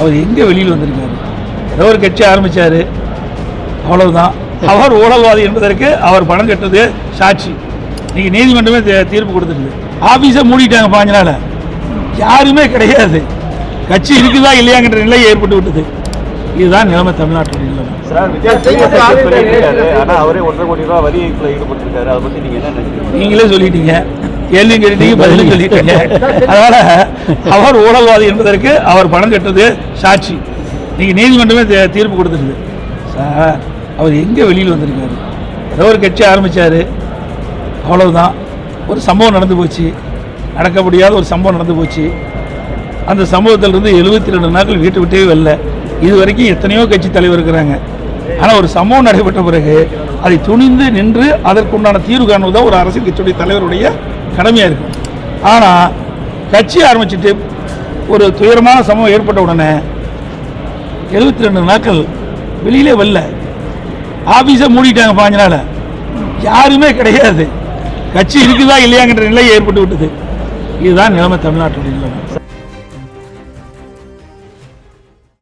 அவர் எங்கே வெளியில் வந்திருக்காரு? ஏதோ ஒரு கட்சி ஆரம்பித்தார், அவ்வளவுதான். அவர் ஊழல்வாதி என்பதற்கு அவர் பணம் கட்டுறது சாட்சி. இன்னைக்கு நீதிமன்றமே தீர்ப்பு கொடுத்துருது. ஆஃபீஸை மூடிட்டாங்க 5 நாள், யாருமே கிடையாது. கட்சி இருக்குதா இல்லையாங்கிற நிலை ஏற்பட்டு விட்டது. இதுதான் நிலைமை தமிழ்நாட்டுடைய நிலைமை. நீங்களே சொல்லிட்டீங்க, கேள்வி கேட்டீங்க, பதிலும் சொல்லிட்டீங்க. அதனால அவர் ஊழல்வாதி என்பதற்கு அவர் பணம் கட்டுறது சாட்சி. இன்னைக்கு நீதிமன்றமே தீர்ப்பு கொடுத்துருது. சார், அவர் எங்கே வெளியில் வந்திருக்காரு? ஏதோ ஒரு கட்சி ஆரம்பித்தார், அவ்வளவுதான். ஒரு சம்பவம் நடந்து போச்சு, நடக்க முடியாத ஒரு சம்பவம் நடந்து போச்சு. அந்த சம்பவத்திலிருந்து 72 நாட்கள் வீட்டை விட்டே வரல. இது வரைக்கும் எத்தனையோ கட்சி தலைவர் இருக்கிறாங்க. ஆனால் ஒரு சம்பவம் நடைபெற்ற பிறகு அதை துணிந்து நின்று அதற்குண்டான தீர்வு காணுவதுதான் ஒரு அரசியல் கட்சியுடைய தலைவருடைய கடமையாக இருக்கும். ஆனால் கட்சி ஆரம்பிச்சுட்டு ஒரு துயரமான சம்பவம் ஏற்பட்ட உடனே 72 நாட்கள் வெளியிலே வரல. ஆஃபீஸை மூடிட்டாங்க 5 நாள், யாருமே கிடையாது. கட்சி இருக்குதா இல்லையாங்கிற நிலை ஏற்பட்டு விட்டது. இதுதான் நிலைமை தமிழ்நாட்டுடைய நிலைமை.